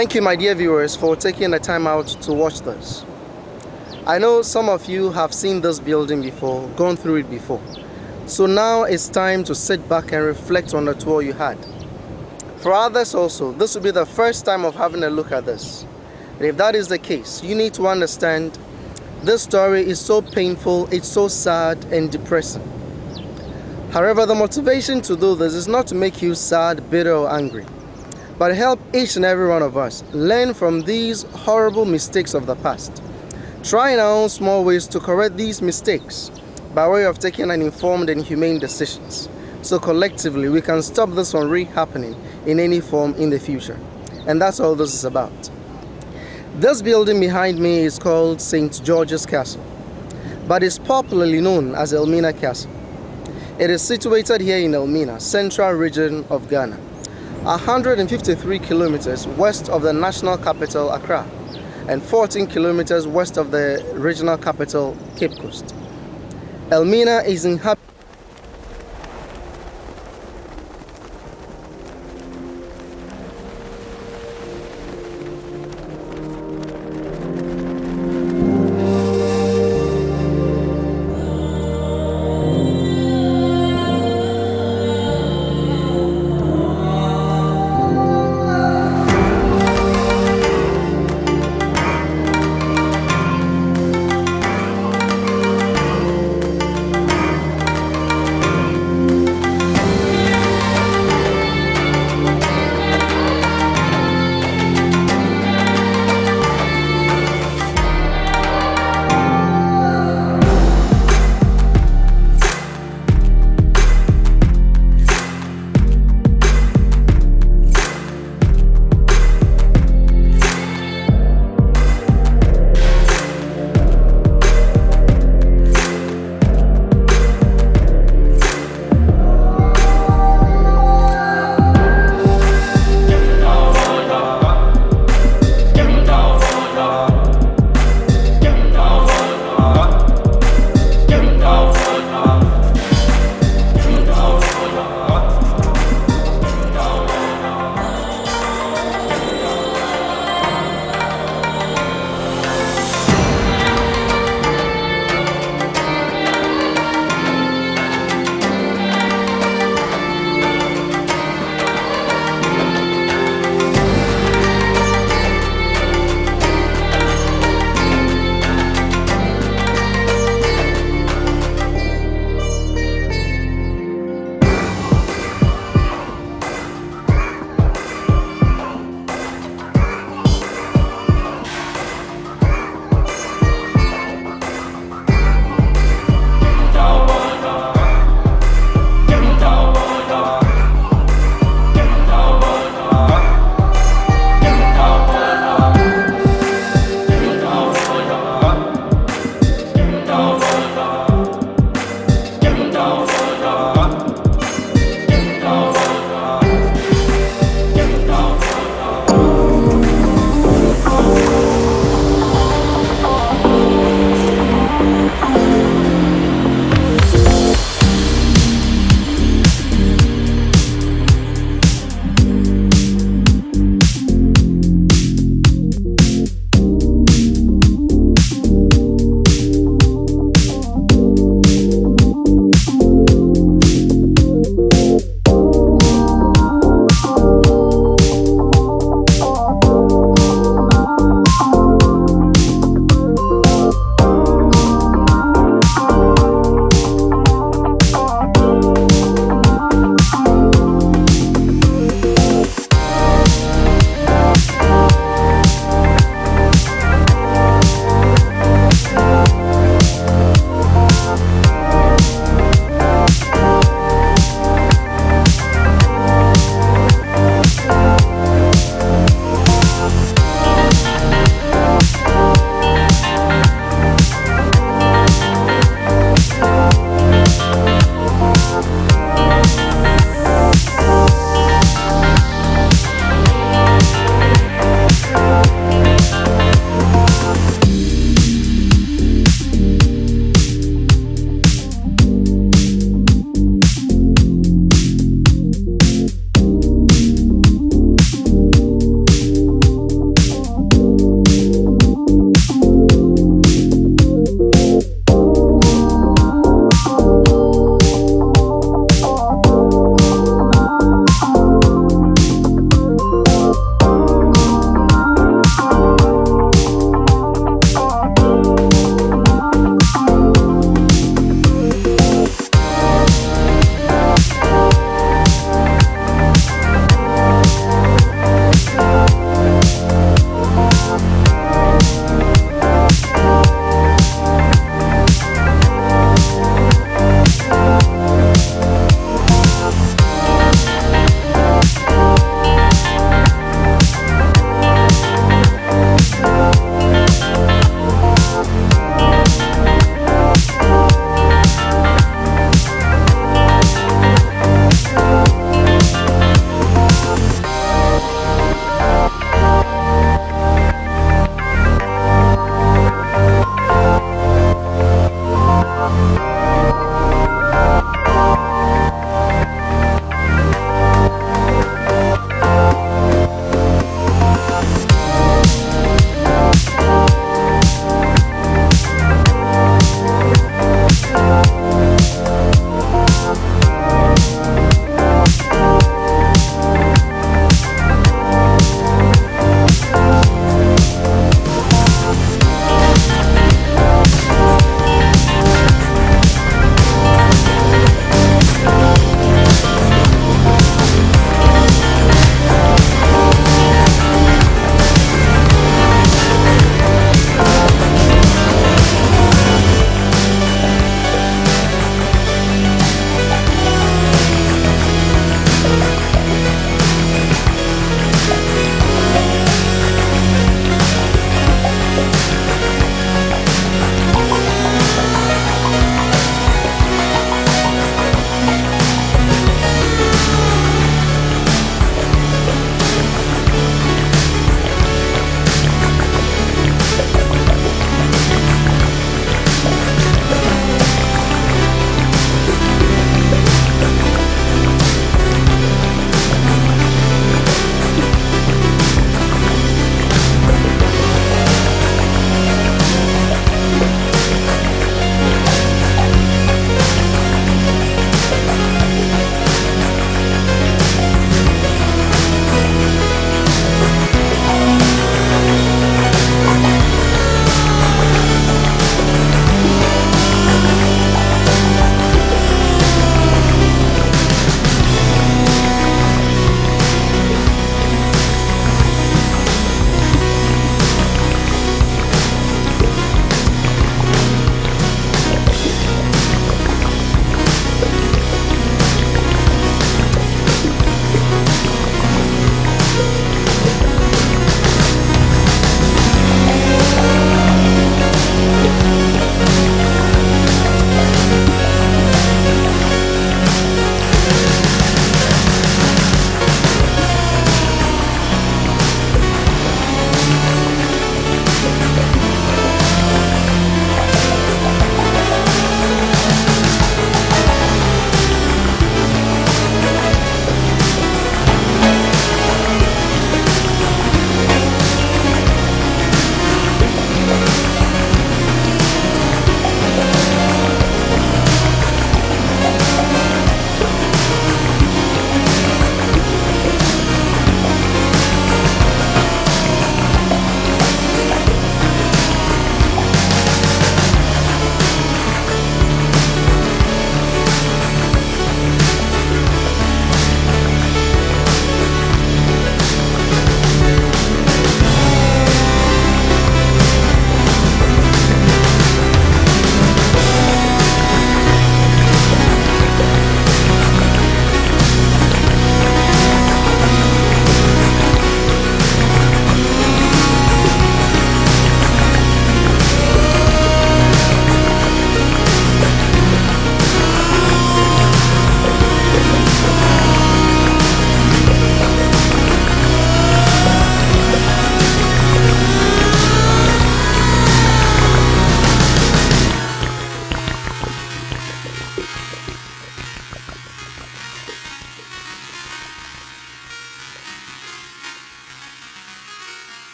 Thank you, my dear viewers, for taking the time out to watch this. I know some of you have seen this building before, gone through it before. So now it's time to sit back and reflect on the tour you had. For others also, this will be the first time of having a look at this. And if that is the case, you need to understand this story is so painful, it's so sad and depressing. However, the motivation to do this is not to make you sad, bitter or angry, but help each and every one of us learn from these horrible mistakes of the past. Try in our own small ways to correct these mistakes by way of taking an informed and humane decisions. So collectively, we can stop this from re-happening in any form in the future. And that's all this is about. This building behind me is called St. George's Castle, but is popularly known as Elmina Castle. It is situated here in Elmina, central region of Ghana, 153 kilometers west of the national capital, Accra, and 14 kilometers west of the regional capital, Cape Coast. Elmina is inhabited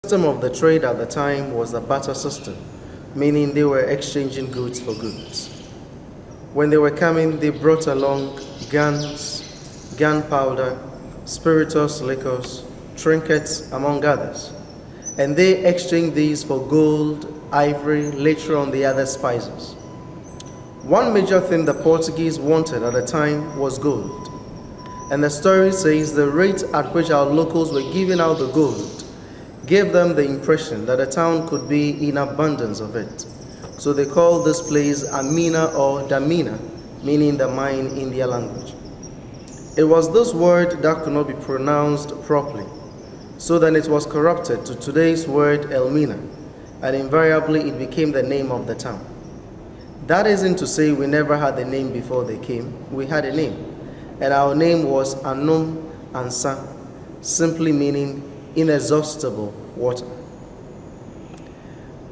system of the trade at the time was the barter system, meaning they were exchanging goods for goods. When they were coming, they brought along guns, gunpowder, spirituous liquors, trinkets, among others, and they exchanged these for gold, ivory, later on the other spices. One major thing the Portuguese wanted at the time was gold, and the story says the rate at which our locals were giving out the gold gave them the impression that the town could be in abundance of it. So they called this place Elmina or Damina, meaning the mine in their language. It was this word that could not be pronounced properly, so then it was corrupted to today's word Elmina, and invariably it became the name of the town. That isn't to say we never had a name before they came. We had a name, and our name was Anum Ansa, simply meaning inexhaustible water.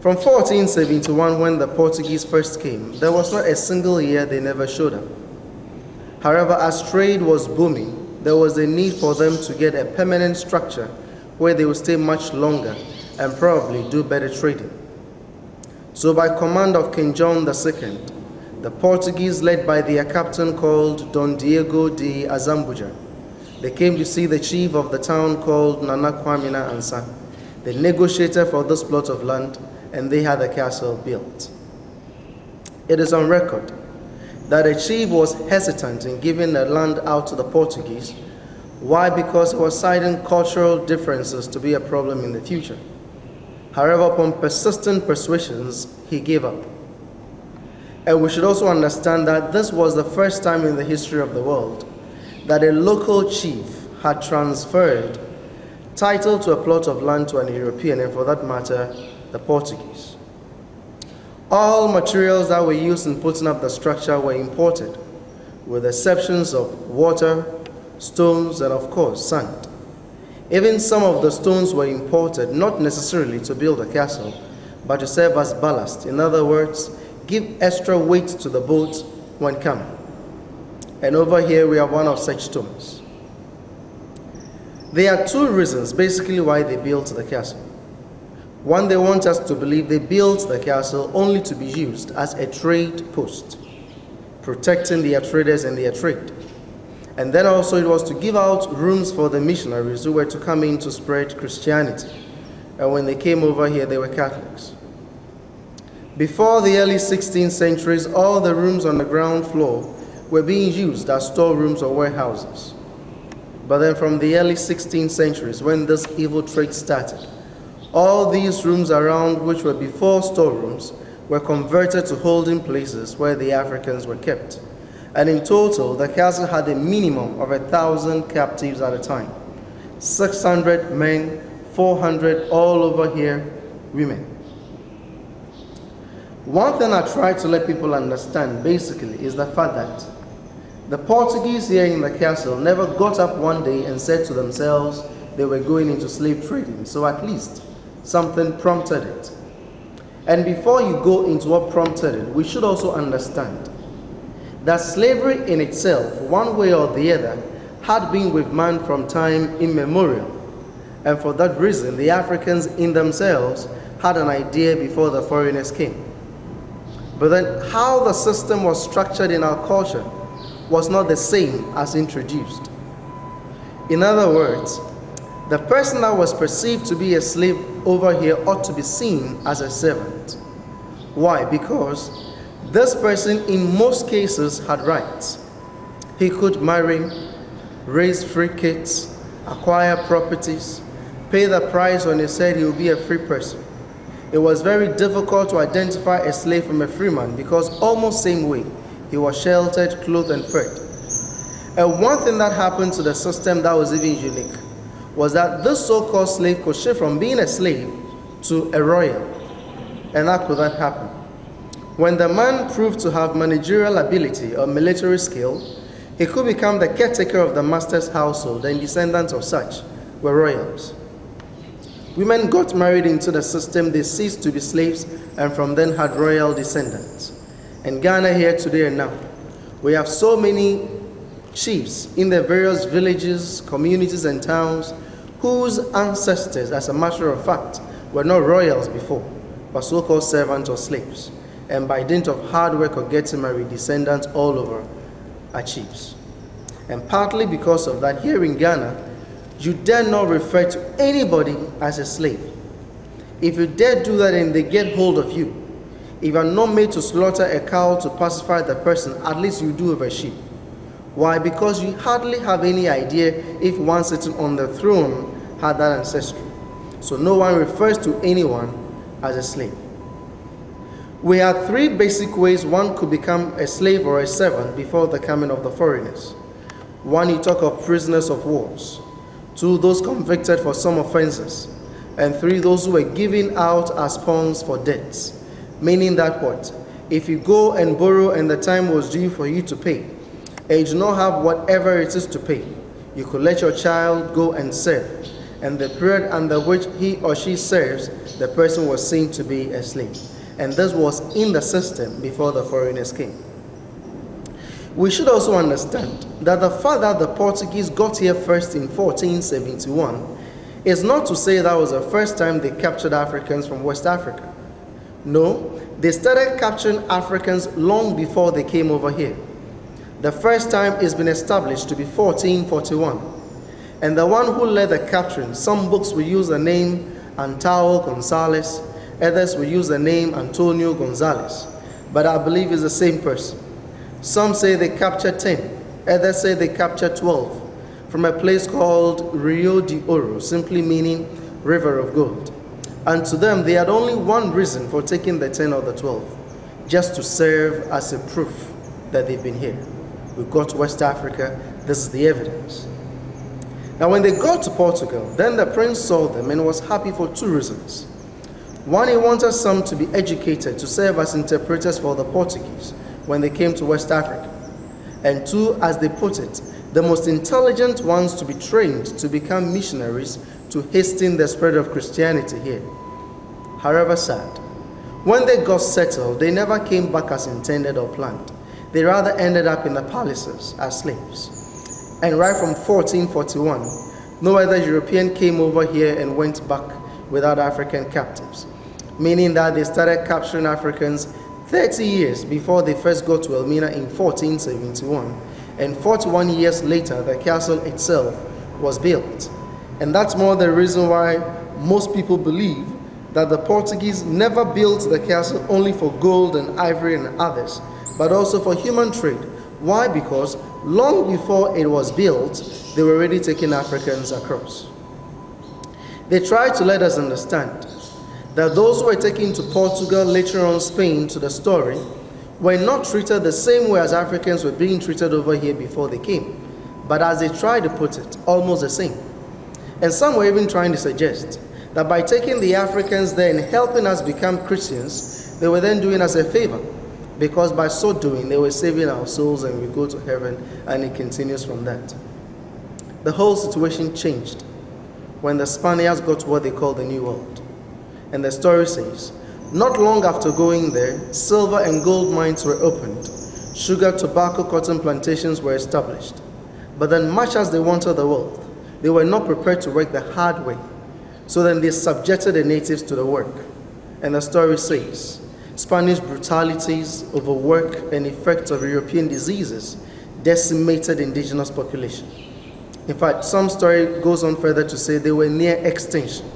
From 1471, when the Portuguese first came, there was not a single year they never showed up. However, as trade was booming, there was a need for them to get a permanent structure where they would stay much longer and probably do better trading. So by command of King John II, the Portuguese, led by their captain called Don Diego de Azambuja, they came to see the chief of the town called Nana Kwamina Ansa. They negotiated for this plot of land, and they had the castle built. It is on record that the chief was hesitant in giving the land out to the Portuguese. Why? Because he was citing cultural differences to be a problem in the future. However, upon persistent persuasions, he gave up. And we should also understand that this was the first time in the history of the world that a local chief had transferred title to a plot of land to an European, and for that matter, the Portuguese. All materials that were used in putting up the structure were imported, with exceptions of water, stones, and of course, sand. Even some of the stones were imported, not necessarily to build a castle, but to serve as ballast. In other words, give extra weight to the boat when coming. And over here we have one of such stones. There are two reasons basically why they built the castle. One, they want us to believe they built the castle only to be used as a trade post, protecting their traders and their trade. And then also it was to give out rooms for the missionaries who were to come in to spread Christianity. And when they came over here, they were Catholics. Before the early 16th centuries, all the rooms on the ground floor were being used as storerooms or warehouses. But then from the early 16th centuries, when this evil trade started, all these rooms around, which were before storerooms, were converted to holding places where the Africans were kept. And in total, the castle had a minimum of 1,000 captives at a time. 600 men, 400 all over here, women. One thing I try to let people understand basically is the fact that the Portuguese here in the castle never got up one day and said to themselves they were going into slave trading. So at least something prompted it. And before you go into what prompted it, we should also understand that slavery in itself, one way or the other, had been with man from time immemorial. And for that reason, the Africans in themselves had an idea before the foreigners came. But then how the system was structured in our culture was not the same as introduced. In other words, the person that was perceived to be a slave over here ought to be seen as a servant. Why? Because this person in most cases had rights. He could marry, raise free kids, acquire properties, pay the price when he said he would be a free person. It was very difficult to identify a slave from a free man because almost same way he was sheltered, clothed, and fed. And one thing that happened to the system that was even unique was that this so-called slave could shift from being a slave to a royal. And how could that happen? When the man proved to have managerial ability or military skill, he could become the caretaker of the master's household, and descendants of such were royals. Women got married into the system, they ceased to be slaves, and from then had royal descendants. In Ghana here today and now, we have so many chiefs in the various villages, communities, and towns whose ancestors, as a matter of fact, were not royals before, but so-called servants or slaves, and by dint of hard work or getting married, descendants all over are chiefs. And partly because of that, here in Ghana, you dare not refer to anybody as a slave. If you dare do that and they get hold of you, if you are not made to slaughter a cow to pacify the person, at least you do have a sheep. Why? Because you hardly have any idea if one sitting on the throne had that ancestry. So no one refers to anyone as a slave. We have three basic ways one could become a slave or a servant before the coming of the foreigners. One, you talk of prisoners of wars. Two, those convicted for some offenses. And three, those who were given out as pawns for debts. Meaning that what? If you go and borrow and the time was due for you to pay, and you do not have whatever it is to pay, you could let your child go and serve. And the period under which he or she serves, the person was seen to be a slave. And this was in the system before the foreigners came. We should also understand that the fact that the Portuguese got here first in 1471 is not to say that was the first time they captured Africans from West Africa. No, they started capturing Africans long before they came over here. The first time has been established to be 1441. And the one who led the capturing, some books will use the name Antao Gonzalez, others will use the name Antonio Gonzalez, but I believe it's the same person. Some say they captured 10, others say they captured 12, from a place called Rio de Oro, simply meaning river of gold. And to them, they had only one reason for taking the 10 or the 12, just to serve as a proof that they've been here. We got to West Africa, this is the evidence. Now when they got to Portugal, then the prince saw them and was happy for two reasons. One, he wanted some to be educated to serve as interpreters for the Portuguese when they came to West Africa. And two, as they put it, the most intelligent ones to be trained to become missionaries to hasten the spread of Christianity here. However sad, when they got settled, they never came back as intended or planned. They rather ended up in the palaces as slaves. And right from 1441, no other European came over here and went back without African captives, meaning that they started capturing Africans 30 years before they first got to Elmina in 1471, and 41 years later the castle itself was built. And that's more the reason why most people believe that the Portuguese never built the castle only for gold and ivory and others, but also for human trade. Why? Because long before it was built, they were already taking Africans across. They tried to let us understand that those who were taken to Portugal, later on Spain, to the story, were not treated the same way as Africans were being treated over here before they came, but as they tried to put it, almost the same. And some were even trying to suggest that by taking the Africans there and helping us become Christians, they were then doing us a favor, because by so doing, they were saving our souls and we go to heaven, and it continues from that. The whole situation changed when the Spaniards got to what they call the New World. And the story says, not long after going there, silver and gold mines were opened, sugar, tobacco, cotton plantations were established. But then, much as they wanted the wealth, they were not prepared to work the hard way. So then they subjected the natives to the work. And the story says, Spanish brutalities, overwork, and effects of European diseases decimated indigenous population. In fact, some story goes on further to say they were near extinction.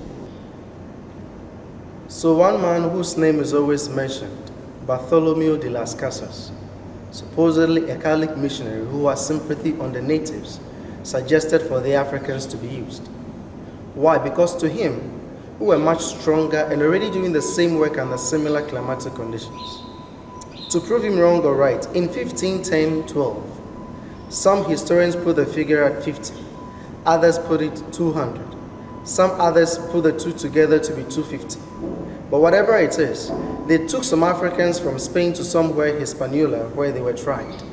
So one man whose name is always mentioned, Bartholomew de las Casas, supposedly a Catholic missionary who had sympathy on the natives, suggested for the Africans to be used. Why? Because to him, who were much stronger and already doing the same work under similar climatic conditions. To prove him wrong or right, in 1510-12, some historians put the figure at 50, others put it 200. Some others put the two together to be 250. But whatever it is, they took some Africans from Spain to somewhere Hispaniola where they were tried.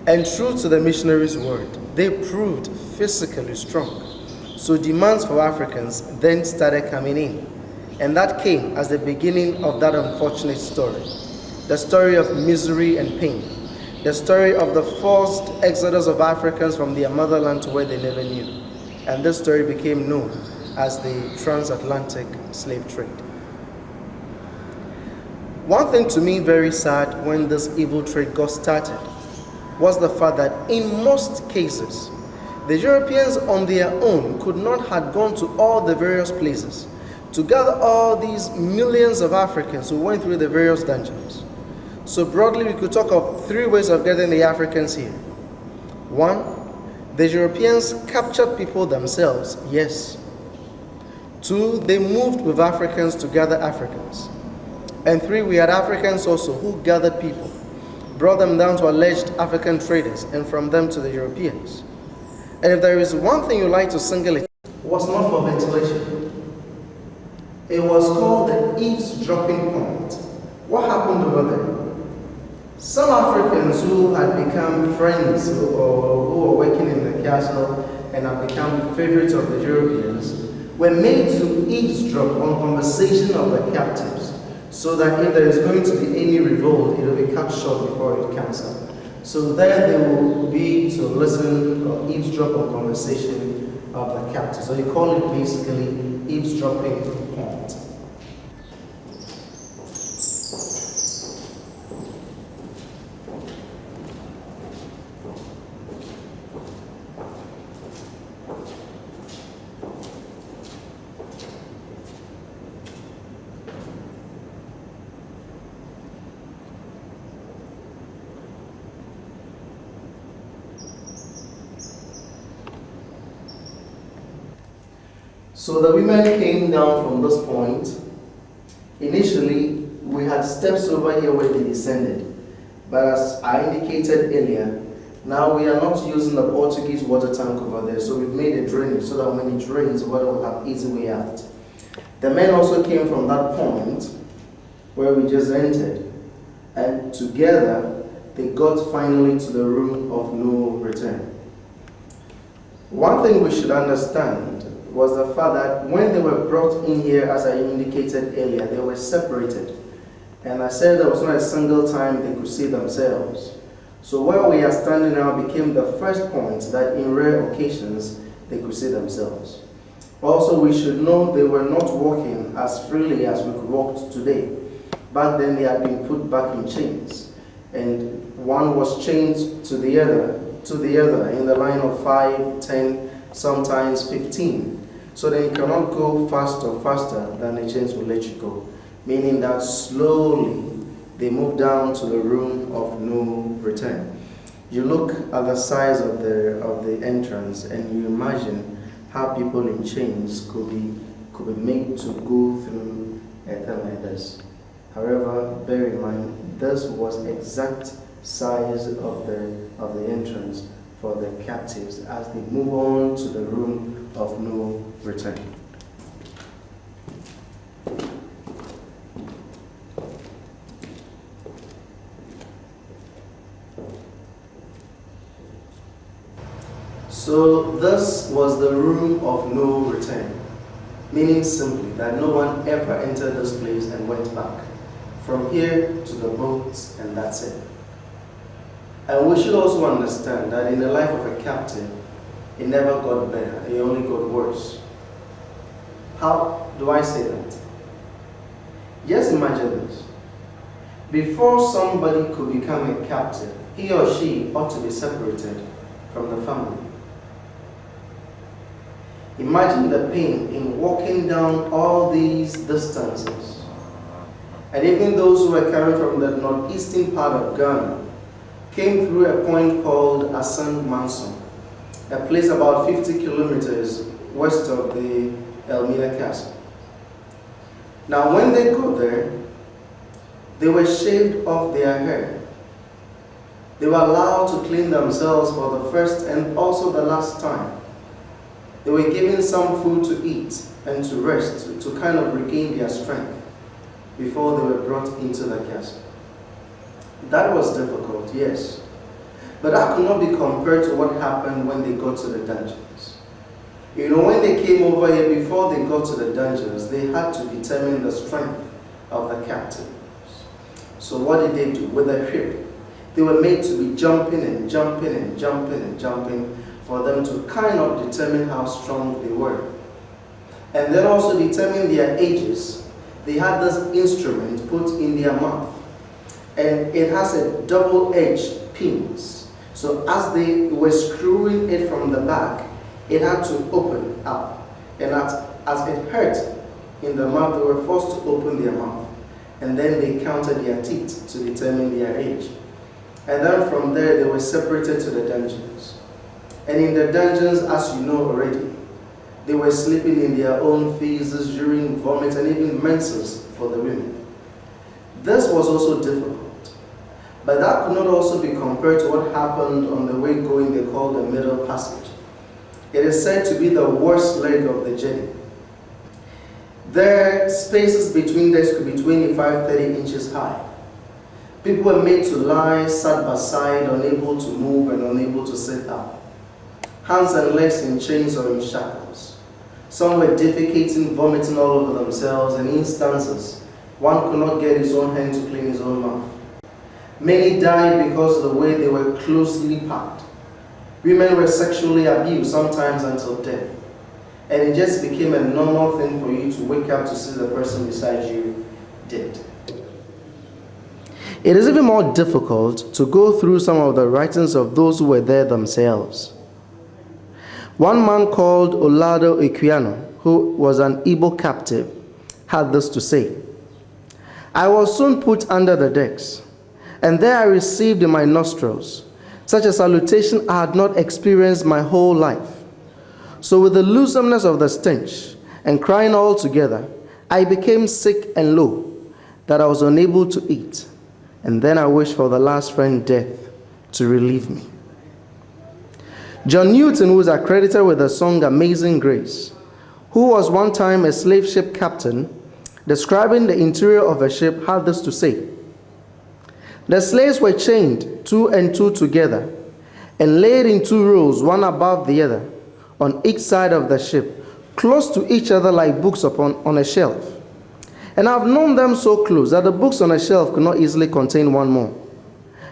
And true to the missionaries' word, they proved physically strong. So demands for Africans then started coming in. And that came as the beginning of that unfortunate story. The story of misery and pain. The story of the forced exodus of Africans from their motherland to where they never knew. And this story became known as the transatlantic slave trade. One thing to me very sad when this evil trade got started was the fact that in most cases, the Europeans on their own could not have gone to all the various places to gather all these millions of Africans who went through the various dungeons. So broadly, we could talk of three ways of getting the Africans here. One, the Europeans captured people themselves, yes. Two, they moved with Africans to gather Africans. And three, we had Africans also who gathered people, brought them down to alleged African traders, and from them to the Europeans. And if there is one thing you like to single it, was not for ventilation. It was called the eavesdropping point. What happened over there? Some Africans who had become friends or who were working in the castle and had become favorites of the Europeans were made to eavesdrop on conversation of the captives, so that if there is going to be any revolt, it will be cut short before it comes up. So there they will be to listen or eavesdrop on conversation of the captives. So you call it basically eavesdropping point. So the women came down from this point. Initially, we had steps over here where they descended. But as I indicated earlier, now we are not using the Portuguese water tank over there, so we've made a drainage so that when it rains, water will have easy way out. The men also came from that point where we just entered, and together they got finally to the room of no return. One thing we should understand was the fact that when they were brought in here, as I indicated earlier, they were separated. And I said there was not a single time they could see themselves. So where we are standing now became the first point that in rare occasions they could see themselves. Also, we should know they were not walking as freely as we could walk today. Back then they had been put back in chains, and one was chained to the other in the line of 5, 10, sometimes 15. So then you cannot go faster than the chains will let you go. Meaning that slowly they move down to the room of no return. You look at the size of the entrance and you imagine how people in chains could be made to go through a thing like this. However, bear in mind, this was exact size of the entrance for the captives as they move on to the room of no return. So this was the room of no return, meaning simply that no one ever entered this place and went back. From here to the boats, and that's it. And we should also understand that in the life of a captive, it never got better, it only got worse. How do I say that? Just imagine this. Before somebody could become a captive, he or she ought to be separated from the family. Imagine the pain in walking down all these distances. And even those who were coming from the northeastern part of Ghana came through a point called Asan Manson, a place about 50 kilometers west of the Elmina castle. Now when they got there, they were shaved off their hair. They were allowed to clean themselves for the first and also the last time. They were given some food to eat and to rest, to kind of regain their strength before they were brought into the castle. That was difficult, yes. But that could not be compared to what happened when they got to the dungeons. You know, when they came over here, before they got to the dungeons, they had to determine the strength of the captives. So what did they do? With a whip, they were made to be jumping and jumping and jumping and jumping for them to kind of determine how strong they were. and then also determine their ages, they had this instrument put in their mouth, and it has a double-edged pins. So as they were screwing it from the back, it had to open up, and as it hurt in the mouth, they were forced to open their mouth, and then they counted their teeth to determine their age. And then from there, they were separated to the dungeons. And in the dungeons, as you know already, they were sleeping in their own feces, urine, vomit, and even menses for the women. This was also difficult. But that could not also be compared to what happened on the way going they call the Middle Passage. It is said to be the worst leg of the journey. Their spaces between decks could be 25, 30 inches high. People were made to lie side by side, unable to move and unable to sit up. Hands and legs in chains or in shackles. Some were defecating, vomiting all over themselves, and in instances, one could not get his own hand to clean his own mouth. Many died because of the way they were closely packed. Women were sexually abused, sometimes until death. And it just became a normal thing for you to wake up to see the person beside you dead. It is even more difficult to go through some of the writings of those who were there themselves. One man called Olado Equiano, who was an Igbo captive, had this to say: "I was soon put under the decks, and there I received in my nostrils such a salutation I had not experienced my whole life. So with the loathsomeness of the stench and crying all together, I became sick and low, that I was unable to eat. And then I wished for the last friend, death, to relieve me." John Newton, who is accredited with the song Amazing Grace, who was one time a slave ship captain, describing the interior of a ship, had this to say: "The slaves were chained 2 and 2 together and laid in 2 rows, one above the other, on each side of the ship, close to each other like books on a shelf. And I've known them so close that the books on a shelf could not easily contain one more.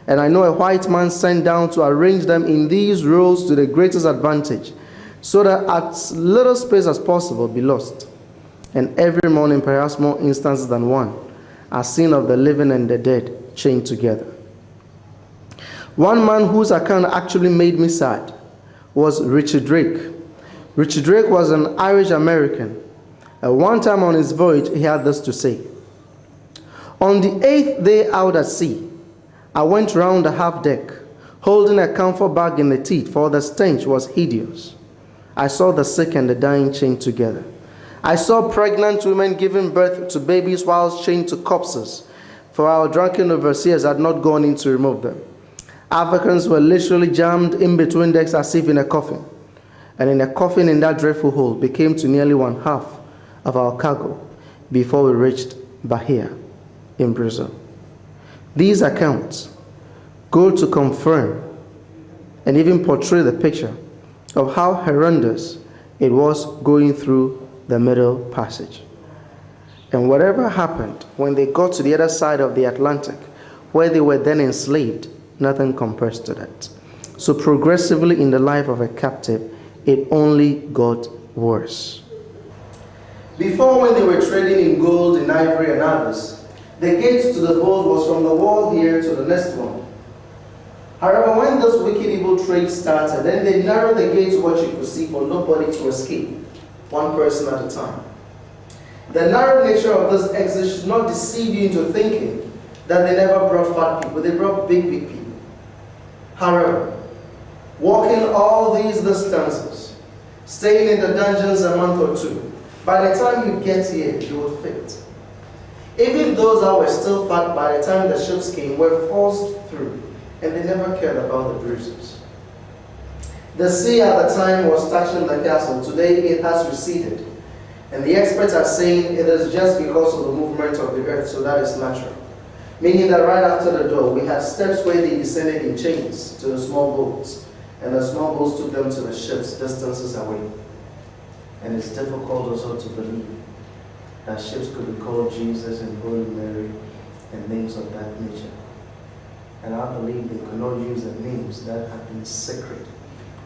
And I know a white man sent down to arrange them in these rows to the greatest advantage, so that as little space as possible be lost. And every morning, perhaps more instances than one are seen of the living and the dead chained together." One man whose account actually made me sad was Richard Drake. Richard Drake was an Irish American. At one time on his voyage, he had this to say: "On the 8th day out at sea, I went round the half deck, holding a camphor bag in the teeth, for the stench was hideous. I saw the sick and the dying chained together. I saw pregnant women giving birth to babies whilst chained to corpses, for our drunken overseers had not gone in to remove them. Africans were literally jammed in between decks as if in a coffin, and in a coffin in that dreadful hole became to nearly 1/2 of our cargo before we reached Bahia in Brazil." These accounts go to confirm and even portray the picture of how horrendous it was going through the Middle Passage. And whatever happened when they got to the other side of the Atlantic, where they were then enslaved, nothing compares to that. So progressively in the life of a captive, it only got worse. Before, when they were trading in gold, in ivory, and others, the gates to the gold was from the wall here to the next one. However, when this wicked evil trade started, then they narrowed the gate to what you could see for nobody to escape, one person at a time. The narrow nature of this exit should not deceive you into thinking that they never brought fat people. They brought big people. However, walking all these distances, staying in the dungeons a month or 2, by the time you get here, you will fit. Even those that were still fat by the time the ships came were forced through, and they never cared about the bruises. The sea at the time was touching the castle. Today it has receded, and the experts are saying it is just because of the movement of the earth, so that is natural. Meaning that right after the door, we had steps where they descended in chains to the small boats, and the small boats took them to the ships distances away. And it's difficult also to believe that ships could be called Jesus and Holy Mary and names of that nature. And I believe they could not use the names that have been sacred,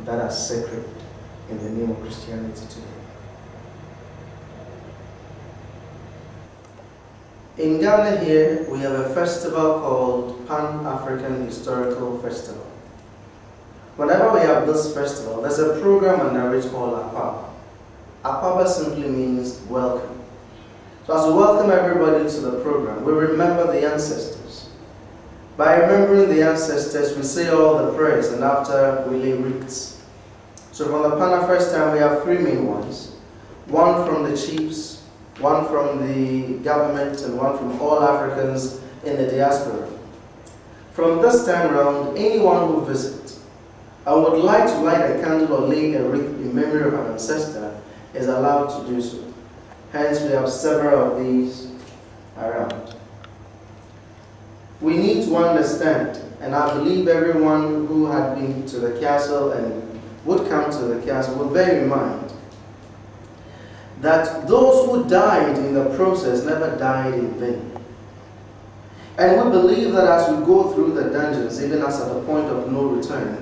that are sacred in the name of Christianity today. In Ghana here, we have a festival called Pan-African Historical Festival. Whenever we have this festival, there's a program under it called Apapa. Apapa simply means welcome. So as we welcome everybody to the program, we remember the ancestors. By remembering the ancestors, we say all the prayers, and after we lay wreaths. So from the Pana first time, we have three main ones. One from the chiefs, one from the government, and one from all Africans in the diaspora. From this time around, anyone who visits and would like to light a candle or lay a wreath in memory of an ancestor is allowed to do so. Hence, we have several of these around. We need to understand, and I believe everyone who had been to the castle and would come to the castle will bear in mind that those who died in the process never died in vain. And we believe that as we go through the dungeons, even as at the point of no return,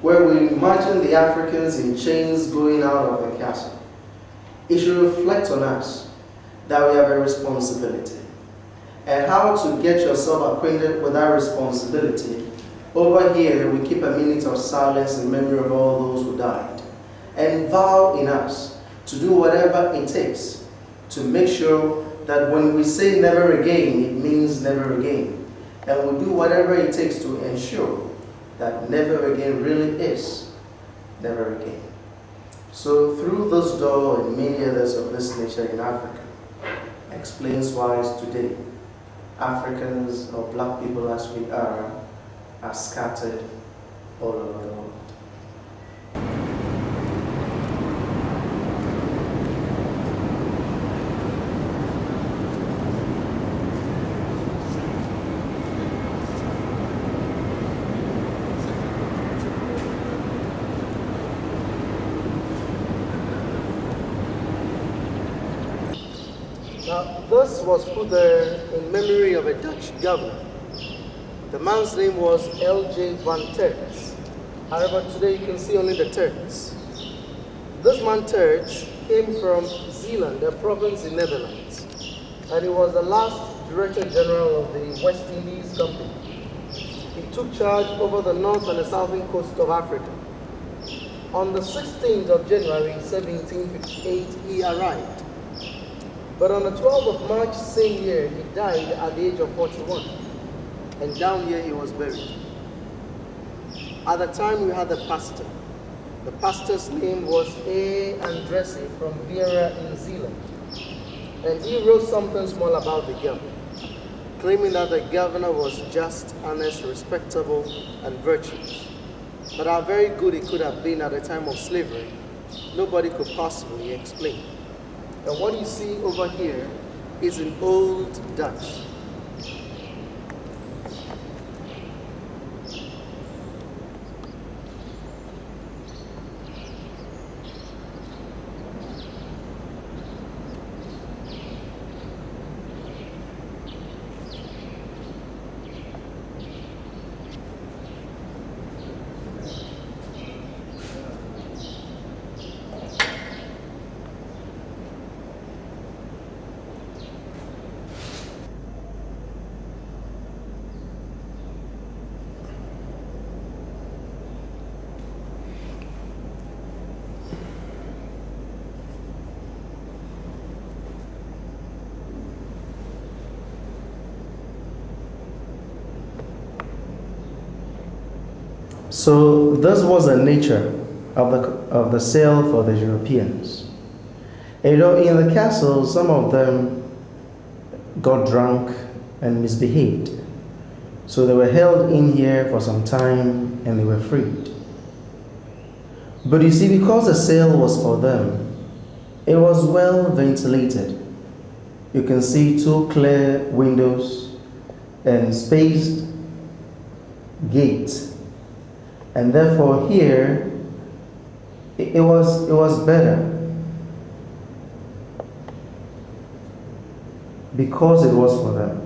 where we imagine the Africans in chains going out of the castle, it should reflect on us that we have a responsibility. And how to get yourself acquainted with that responsibility. Over here, we keep a minute of silence in memory of all those who died, and vow in us to do whatever it takes to make sure that when we say never again, it means never again. And we do whatever it takes to ensure that never again really is never again. So through this door and many others of this nature in Africa, explains why today Africans or black people as we are scattered all over the world. Now, this was put there in memory of a Dutch governor. The man's name was L.J. van Terts. However, today you can see only the Terts. This man Terts came from Zeeland, a province in Netherlands, and he was the last Director General of the West Indies Company. He took charge over the north and the southern coast of Africa. On the 16th of January 1758, he arrived. But on the 12th of March same year, he died at the age of 41. And down here he was buried. At the time we had a pastor. The pastor's name was A. Andresi from Vera in Zeeland. And he wrote something small about the governor, claiming that the governor was just, honest, respectable, and virtuous. But how very good it could have been at the time of slavery, nobody could possibly explain. And what you see over here is in Old Dutch. So this was the nature of the sale for the Europeans. You know, in the castle, some of them got drunk and misbehaved. So they were held in here for some time and they were freed. But you see, because the sale was for them, it was well ventilated. You can see two clear windows and spaced gates. And therefore here, it was better because it was for them.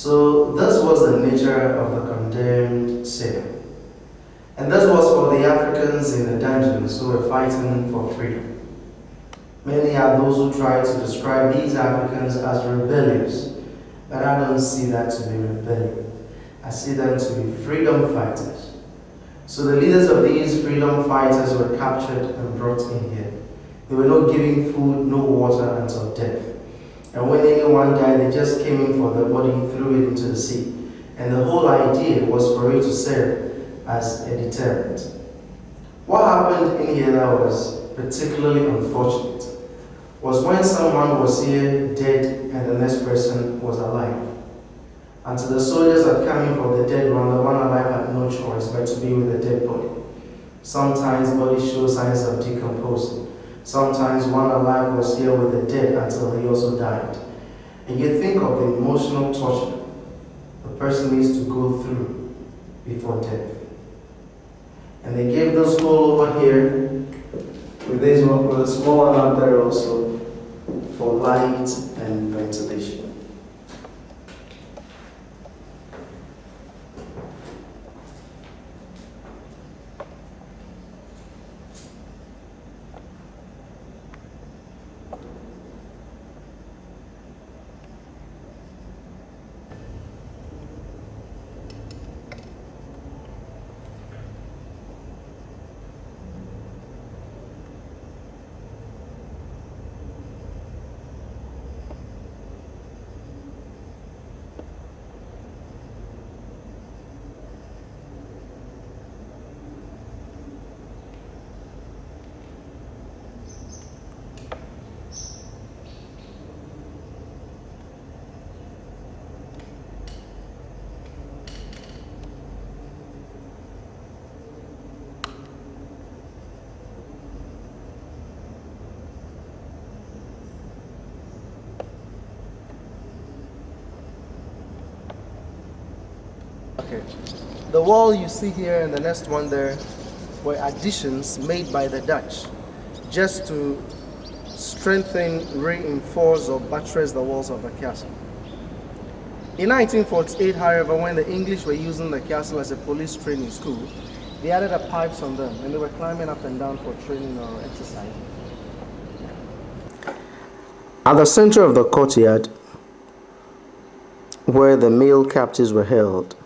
So this was the nature of the condemned sinner. And this was for the Africans in the dungeons who were fighting for freedom. Many are those who try to describe these Africans as rebellious, but I don't see that to be rebellion. I see them to be freedom fighters. So the leaders of these freedom fighters were captured and brought in here. They were not given food, no water until death. And when anyone died, they just came in for the body, threw it into the sea. And the whole idea was for it to serve as a deterrent. What happened in here that was particularly unfortunate was when someone was here dead and the next person was alive. Until the soldiers had come in for the dead one, the one alive had no choice but to be with the dead body. Sometimes bodies show signs of decomposing. Sometimes one alive was here with the dead until he also died. And you think of the emotional torture the person needs to go through before death. And they gave this hole over here with this one, with a small one up there also for light and ventilation. Okay. The wall you see here and the next one there were additions made by the Dutch just to strengthen, reinforce or buttress the walls of the castle. In 1948, however, when the English were using the castle as a police training school, they added the pipes on them and they were climbing up and down for training or exercise. At the center of the courtyard, where the male captives were held,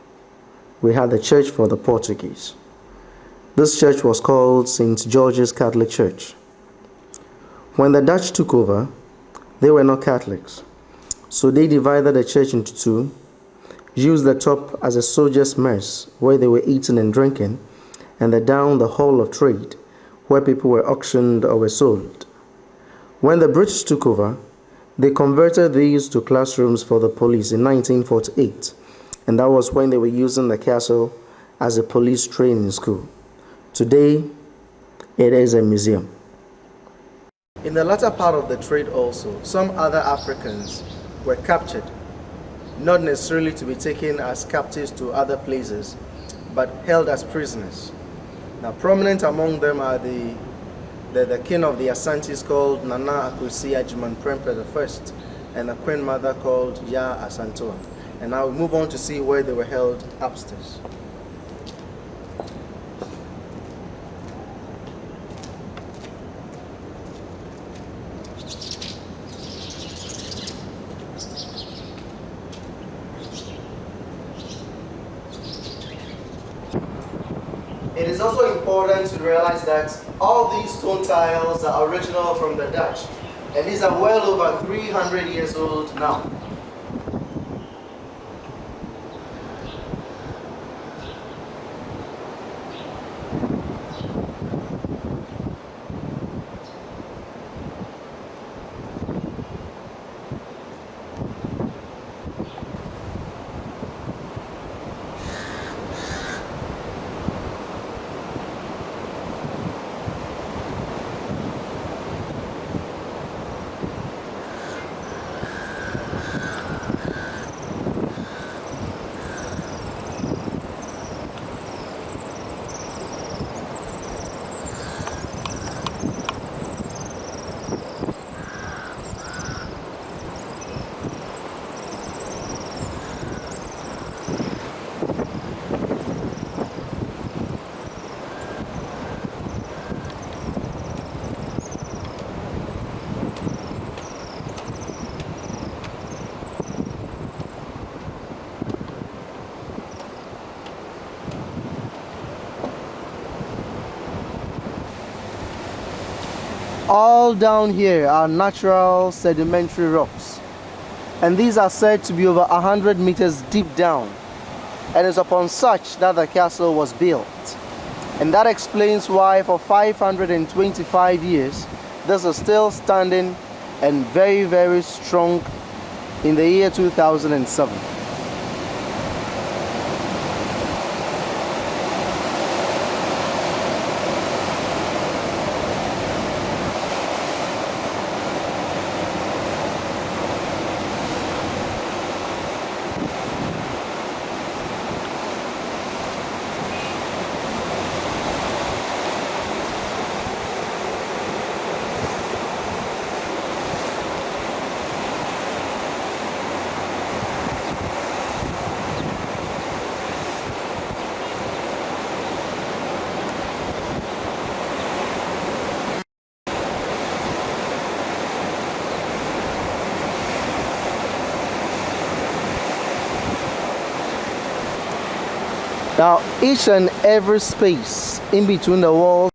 we had the church for the Portuguese. This church was called St. George's Catholic Church. When the Dutch took over, they were not Catholics, so they divided the church into two, used the top as a soldiers' mess where they were eating and drinking, and the down the hall of trade where people were auctioned or were sold. When the British took over, they converted these to classrooms for the police in 1948, and that was when they were using the castle as a police training school. Today, it is a museum. In the latter part of the trade also, some other Africans were captured, not necessarily to be taken as captives to other places, but held as prisoners. Now, prominent among them are the king of the Asantes called Nana Akosua Agyeman Prempeh I, and a queen mother called Ya Asantewa. And now we move on to see where they were held upstairs. It is also important to realize that all these stone tiles are original from the Dutch, and these are well over 300 years old now. All down here are natural sedimentary rocks, and these are said to be over 100 meters deep down, and it's upon such that the castle was built. And that explains why for 525 years this is still standing and very, very strong in the year 2007. Now, each and every space in between the walls